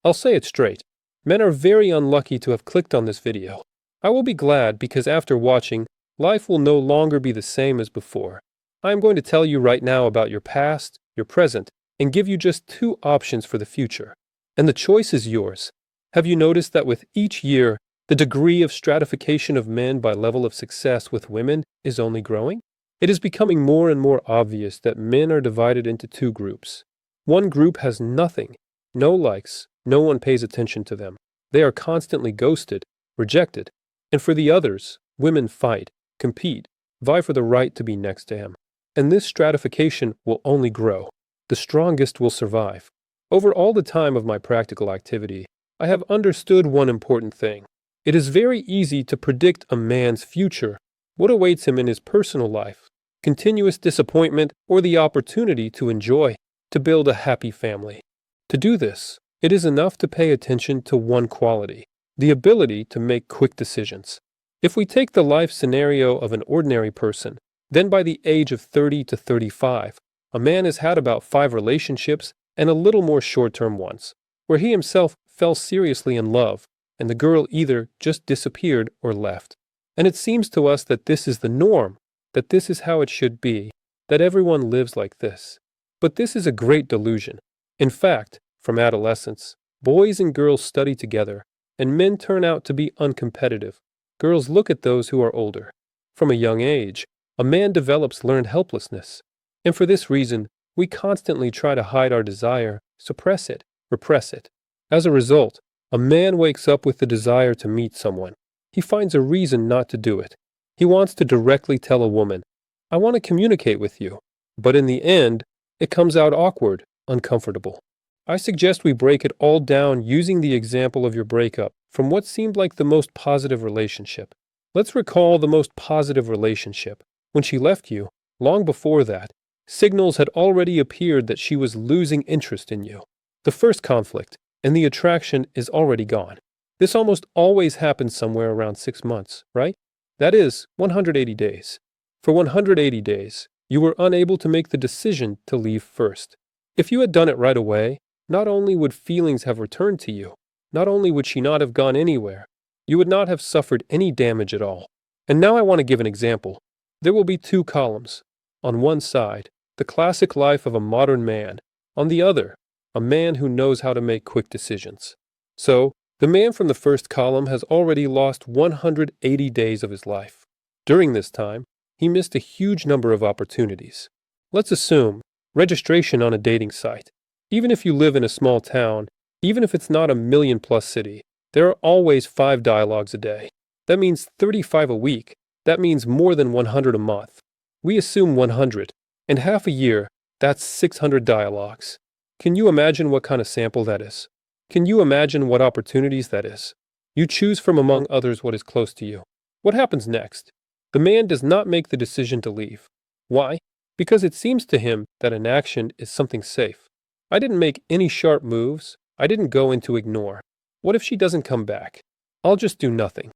I'll say it straight. Men are very unlucky to have clicked on this video. I will be glad because after watching, life will no longer be the same as before. I am going to tell you right now about your past, your present, and give you just two options for the future. And the choice is yours. Have you noticed that with each year, the degree of stratification of men by level of success with women is only growing? It is becoming more and more obvious that men are divided into two groups. One group has nothing, no likes, no one pays attention to them. They are constantly ghosted, rejected. And for the others, women fight, compete, vie for the right to be next to him. And this stratification will only grow. The strongest will survive. Over all the time of my practical activity, I have understood one important thing. It is very easy to predict a man's future, what awaits him in his personal life, continuous disappointment, or the opportunity to enjoy, to build a happy family. To do this, it is enough to pay attention to one quality, the ability to make quick decisions. If we take the life scenario of an ordinary person, then by the age of 30 to 35, a man has had about 5 relationships and a little more short-term ones, where he himself fell seriously in love, and the girl either just disappeared or left. And it seems to us that this is the norm, that this is how it should be, that everyone lives like this. But this is a great delusion. In fact, from adolescence, boys and girls study together, and men turn out to be uncompetitive. Girls look at those who are older. From a young age, a man develops learned helplessness. And for this reason, we constantly try to hide our desire, suppress it, repress it. As a result, a man wakes up with the desire to meet someone. He finds a reason not to do it. He wants to directly tell a woman, "I want to communicate with you." But in the end, it comes out awkward, uncomfortable. I suggest we break it all down using the example of your breakup from what seemed like the most positive relationship. Let's recall the most positive relationship. When she left you, long before that, signals had already appeared that she was losing interest in you. The first conflict, and the attraction is already gone. This almost always happens somewhere around 6 months, right? That is, 180 days. For 180 days, you were unable to make the decision to leave first. If you had done it right away, not only would feelings have returned to you, not only would she not have gone anywhere, you would not have suffered any damage at all. And now I want to give an example. There will be 2 columns. On one side, the classic life of a modern man. On the other, a man who knows how to make quick decisions. So, the man from the first column has already lost 180 days of his life. During this time, he missed a huge number of opportunities. Let's assume registration on a dating site. Even if you live in a small town, even if it's not a million-plus city, there are always 5 dialogues a day. That means 35 a week. That means more than 100 a month. We assume 100, and half a year, that's 600 dialogues. Can you imagine what kind of sample that is? Can you imagine what opportunities that is? You choose from among others what is close to you. What happens next? The man does not make the decision to leave. Why? Because it seems to him that inaction is something safe. I didn't make any sharp moves. I didn't go into ignore. What if she doesn't come back? I'll just do nothing.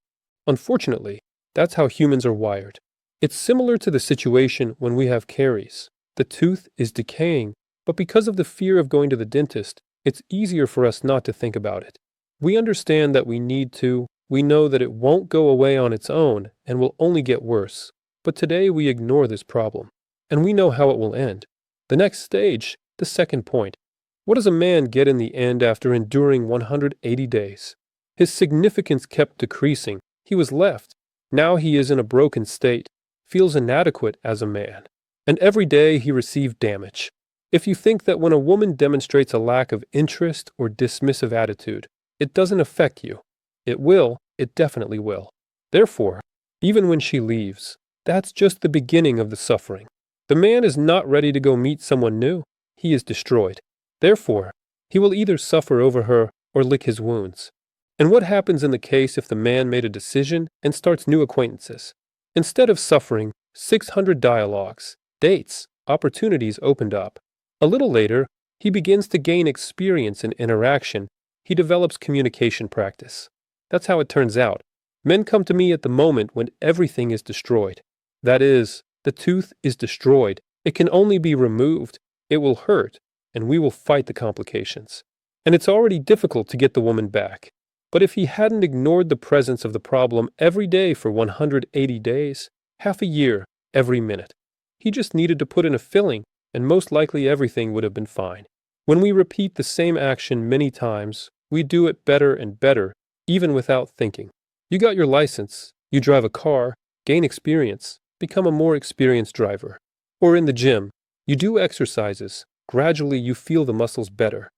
Unfortunately, that's how humans are wired. It's similar to the situation when we have caries. The tooth is decaying, but because of the fear of going to the dentist, it's easier for us not to think about it. We understand that we need to. We know that it won't go away on its own and will only get worse. But today we ignore this problem, and we know how it will end. The next stage, the second point. What does a man get in the end after enduring 180 days? His significance kept decreasing. He was left. Now he is in a broken state, feels inadequate as a man. And every day he received damage. If you think that when a woman demonstrates a lack of interest or dismissive attitude, it doesn't affect you, it will, it definitely will. Therefore, even when she leaves, that's just the beginning of the suffering. The man is not ready to go meet someone new. He is destroyed. Therefore, he will either suffer over her or lick his wounds. And what happens in the case if the man made a decision and starts new acquaintances? Instead of suffering, 600 dialogues, dates, opportunities opened up. A little later, he begins to gain experience in interaction. He develops communication practice. That's how it turns out. Men come to me at the moment when everything is destroyed. That is, the tooth is destroyed. It can only be removed. It will hurt, and we will fight the complications. and it's already difficult to get the woman back. But if he hadn't ignored the presence of the problem every day for 180 days, half a year, every minute, he just needed to put in a filling, and most likely everything would have been fine. When we repeat the same action many times, we do it better and better, even without thinking. You got your license, you drive a car, gain experience, become a more experienced driver. Or in the gym, you do exercises, gradually you feel the muscles better.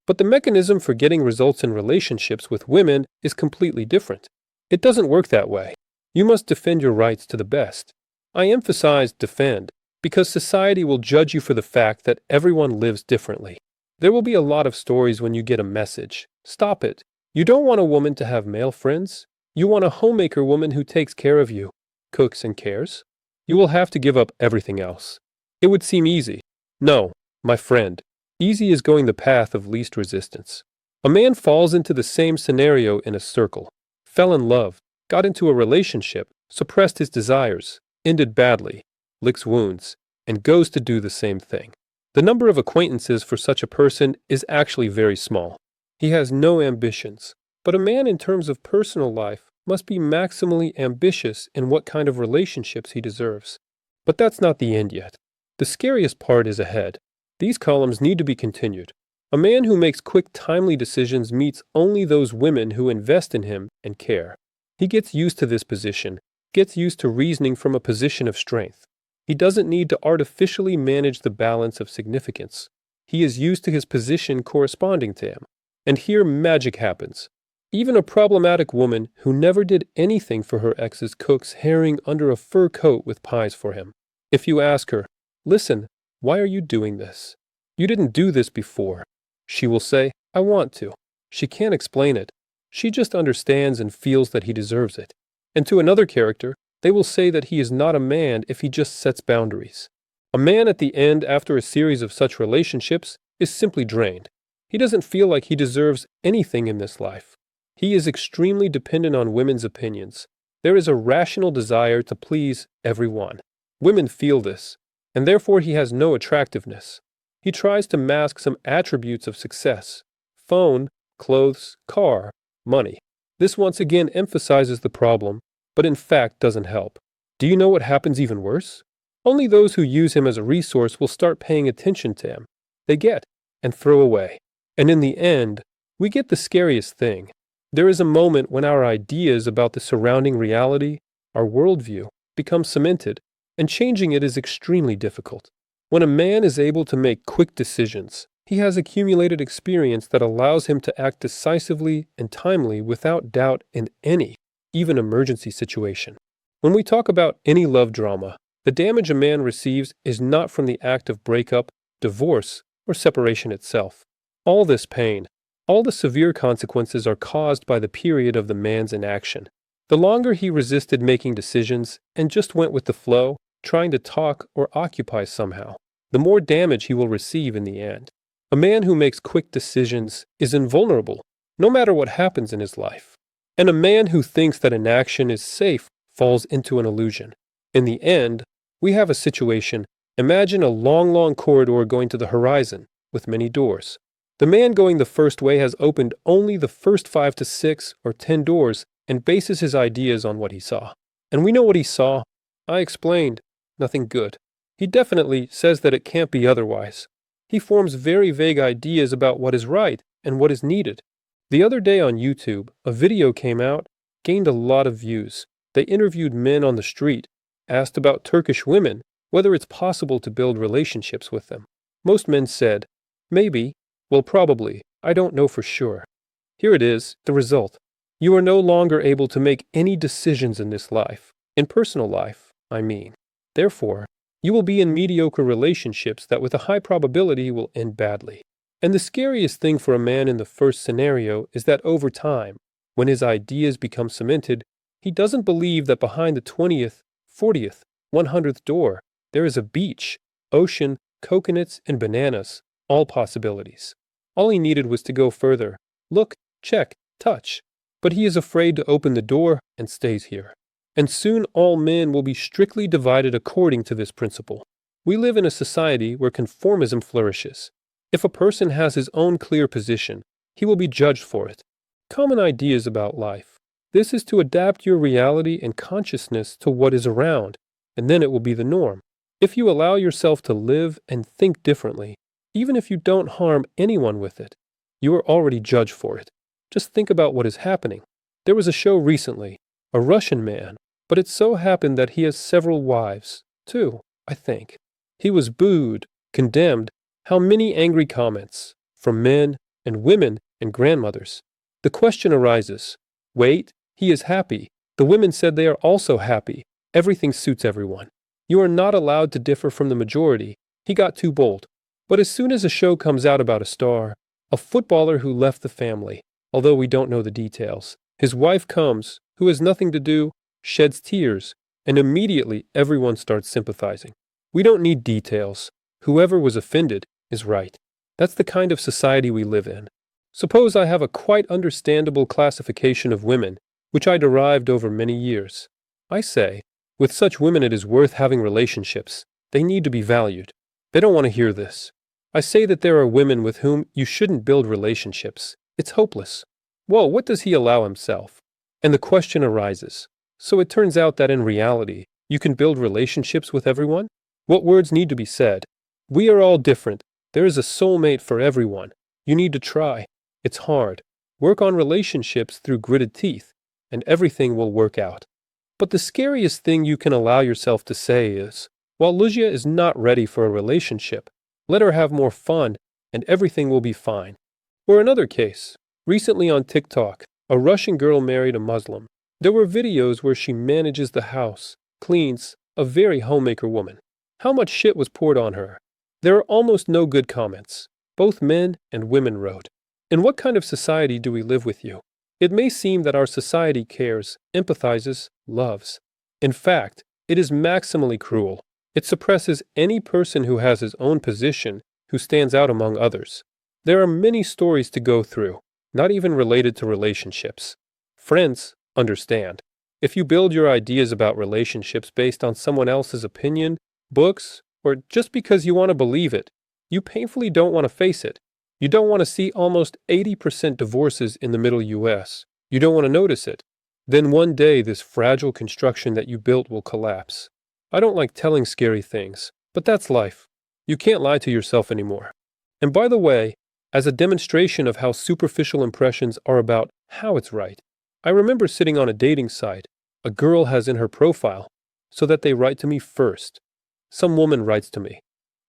But the mechanism for getting results in relationships with women is completely different. It doesn't work that way. You must defend your rights to the best. I emphasize defend, because society will judge you for the fact that everyone lives differently. There will be a lot of stories when you get a message. Stop it. You don't want a woman to have male friends. You want a homemaker woman who takes care of you, cooks and cares. You will have to give up everything else. It would seem easy. No, my friend. Easy is going the path of least resistance. A man falls into the same scenario in a circle, fell in love, got into a relationship, suppressed his desires, ended badly, licks wounds, and goes to do the same thing. The number of acquaintances for such a person is actually very small. He has no ambitions. But a man in terms of personal life must be maximally ambitious in what kind of relationships he deserves. But that's not the end yet. The scariest part is ahead. These columns need to be continued. A man who makes quick, timely decisions meets only those women who invest in him and care. He gets used to this position, gets used to reasoning from a position of strength. He doesn't need to artificially manage the balance of significance. He is used to his position corresponding to him. And here magic happens. Even a problematic woman who never did anything for her exes cooks herring under a fur coat with pies for him. If you ask her, "Listen, why are you doing this? You didn't do this before." She will say, "I want to." She can't explain it. She just understands and feels that he deserves it. And to another character, they will say that he is not a man if he just sets boundaries. A man at the end after a series of such relationships is simply drained. He doesn't feel like he deserves anything in this life. He is extremely dependent on women's opinions. There is a rational desire to please everyone. Women feel this, and therefore he has no attractiveness. He tries to mask some attributes of success: phone, clothes, car, money. This once again emphasizes the problem, but in fact doesn't help. Do you know what happens even worse? Only those who use him as a resource will start paying attention to him. They get and throw away. And in the end, we get the scariest thing. There is a moment when our ideas about the surrounding reality, our worldview, become cemented, and changing it is extremely difficult. When a man is able to make quick decisions, he has accumulated experience that allows him to act decisively and timely without doubt in any, even emergency situation. When we talk about any love drama, the damage a man receives is not from the act of breakup, divorce, or separation itself. All this pain, all the severe consequences are caused by the period of the man's inaction. The longer he resisted making decisions and just went with the flow, trying to talk or occupy somehow, the more damage he will receive in the end. A man who makes quick decisions is invulnerable, no matter what happens in his life. And a man who thinks that inaction is safe falls into an illusion. In the end, we have a situation. Imagine a long corridor going to the horizon, with many doors. The man going the first way has opened only the first 5 to 6 or 10 doors and bases his ideas on what he saw. And we know what he saw. I explained. Nothing good. He definitely says that it can't be otherwise. He forms very vague ideas about what is right and what is needed. The other day on YouTube, a video came out, gained a lot of views. They interviewed men on the street, asked about Turkish women, whether it's possible to build relationships with them. Most men said, maybe, well, probably, I don't know for sure. Here it is, the result. You are no longer able to make any decisions in this life, in personal life, I mean. Therefore, you will be in mediocre relationships that with a high probability will end badly. And the scariest thing for a man in the first scenario is that over time, when his ideas become cemented, he doesn't believe that behind the 20th, 40th, 100th door, there is a beach, ocean, coconuts, and bananas, all possibilities. All he needed was to go further, look, check, touch. But he is afraid to open the door and stays here. And soon all men will be strictly divided according to this principle. We live in a society where conformism flourishes. If a person has his own clear position, he will be judged for it. Common ideas about life. This is to adapt your reality and consciousness to what is around, and then it will be the norm. If you allow yourself to live and think differently, even if you don't harm anyone with it, you are already judged for it. Just think about what is happening. There was a show recently, a Russian man, but it so happened that he has several wives, too, I think. He was booed, condemned, how many angry comments, from men and women and grandmothers. The question arises, wait, he is happy. The women said they are also happy. Everything suits everyone. You are not allowed to differ from the majority. He got too bold. But as soon as a show comes out about a star, a footballer who left the family, although we don't know the details, his wife comes, who has nothing to do, sheds tears, and immediately everyone starts sympathizing. We don't need details. Whoever was offended is right. That's the kind of society we live in. Suppose I have a quite understandable classification of women, which I derived over many years. I say, with such women it is worth having relationships. They need to be valued. They don't want to hear this. I say that there are women with whom you shouldn't build relationships. It's hopeless. Whoa, what does he allow himself? And the question arises. So it turns out that in reality, you can build relationships with everyone? What words need to be said? We are all different. There is a soulmate for everyone. You need to try. It's hard. Work on relationships through gritted teeth, and everything will work out. But the scariest thing you can allow yourself to say is, while Luzia is not ready for a relationship, let her have more fun, and everything will be fine. Or another case. Recently on TikTok, a Russian girl married a Muslim. There were videos where she manages the house, cleans, a very homemaker woman. How much shit was poured on her? There are almost no good comments. Both men and women wrote. In what kind of society do we live with you? It may seem that our society cares, empathizes, loves. In fact, it is maximally cruel. It suppresses any person who has his own position, who stands out among others. There are many stories to go through, not even related to relationships. Friends understand. If you build your ideas about relationships based on someone else's opinion, books, or just because you want to believe it, you painfully don't want to face it. You don't want to see almost 80% divorces in the middle US. You don't want to notice it. Then one day this fragile construction that you built will collapse. I don't like telling scary things, but that's life. You can't lie to yourself anymore. And by the way, as a demonstration of how superficial impressions are about how it's right, I remember sitting on a dating site. A girl has in her profile, so that they write to me first. Some woman writes to me.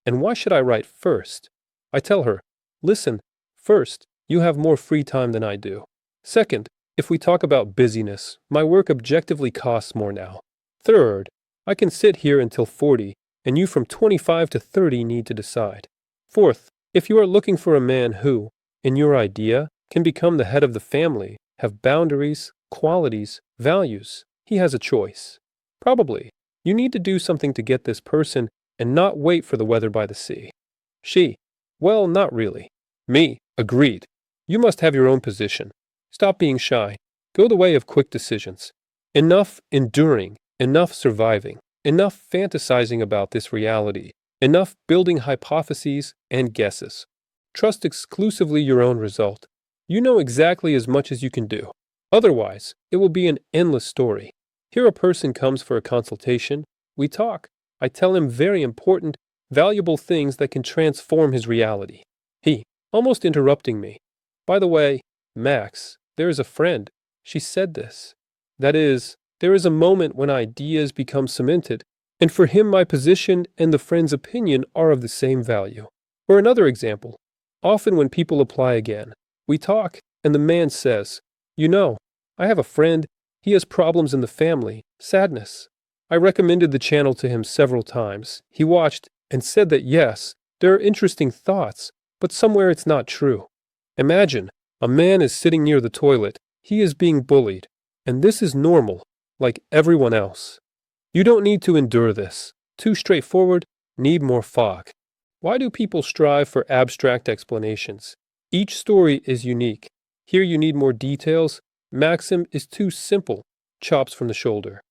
And why should I write first? I tell her, listen, first, you have more free time than I do. Second, if we talk about busyness, my work objectively costs more now. Third, I can sit here until 40, and you from 25 to 30 need to decide. Fourth, if you are looking for a man who, in your idea, can become the head of the family, have boundaries, qualities, values, he has a choice. Probably, you need to do something to get this person and not wait for the weather by the sea. She, well, not really. Me, agreed. You must have your own position. Stop being shy. Go the way of quick decisions. Enough enduring, enough surviving, enough fantasizing about this reality, enough building hypotheses and guesses. Trust exclusively your own result. You know exactly as much as you can do. Otherwise, it will be an endless story. Here a person comes for a consultation. We talk. I tell him very important, valuable things that can transform his reality. He, almost interrupting me. By the way, Max, there is a friend. She said this. That is, there is a moment when ideas become cemented, and for him my position and the friend's opinion are of the same value. Or another example. Often when people apply again, we talk, and the man says, you know, I have a friend, he has problems in the family, sadness. I recommended the channel to him several times. He watched and said that yes, there are interesting thoughts, but somewhere it's not true. Imagine, a man is sitting near the toilet, he is being bullied, and this is normal, like everyone else. You don't need to endure this. Too straightforward, need more fog. Why do people strive for abstract explanations? Each story is unique. Here you need more details. Maxim is too simple, chops from the shoulder.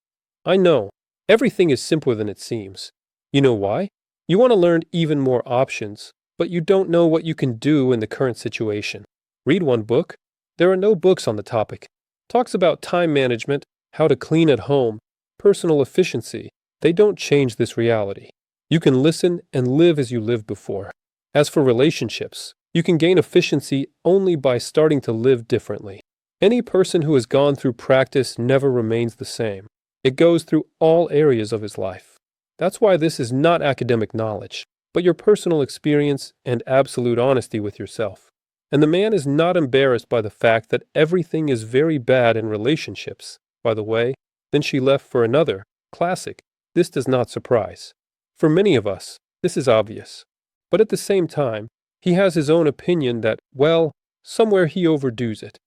I know, everything is simpler than it seems. You know why? You want to learn even more options, but you don't know what you can do in the current situation. Read one book. There are no books on the topic. Talks about time management, how to clean at home, personal efficiency. They don't change this reality. You can listen and live as you lived before. As for relationships, you can gain efficiency only by starting to live differently. Any person who has gone through practice never remains the same. It goes through all areas of his life. That's why this is not academic knowledge, but your personal experience and absolute honesty with yourself. And the man is not embarrassed by the fact that everything is very bad in relationships. By the way, then she left for another. Classic. This does not surprise. For many of us, this is obvious. But at the same time, he has his own opinion that, well, somewhere he overdoes it.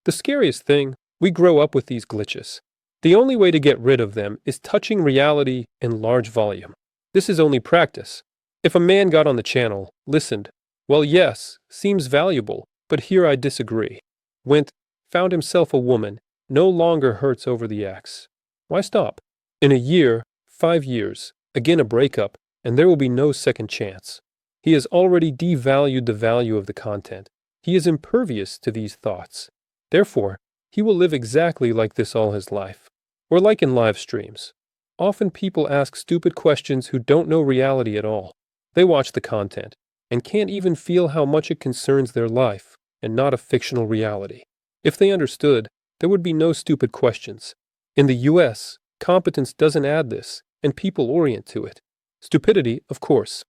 The scariest thing, we grow up with these glitches. The only way to get rid of them is touching reality in large volume. This is only practice. If a man got on the channel, listened, well, yes, seems valuable, but here I disagree. Went, found himself a woman, no longer hurts over the axe. Why stop? In a year, 5 years, again a breakup, and there will be no second chance. He has already devalued the value of the content. He is impervious to these thoughts. Therefore, he will live exactly like this all his life. Or like in live streams. Often people ask stupid questions who don't know reality at all. They watch the content and can't even feel how much it concerns their life and not a fictional reality. If they understood, there would be no stupid questions. In the US, competence doesn't add this, and people orient to it. Stupidity, of course,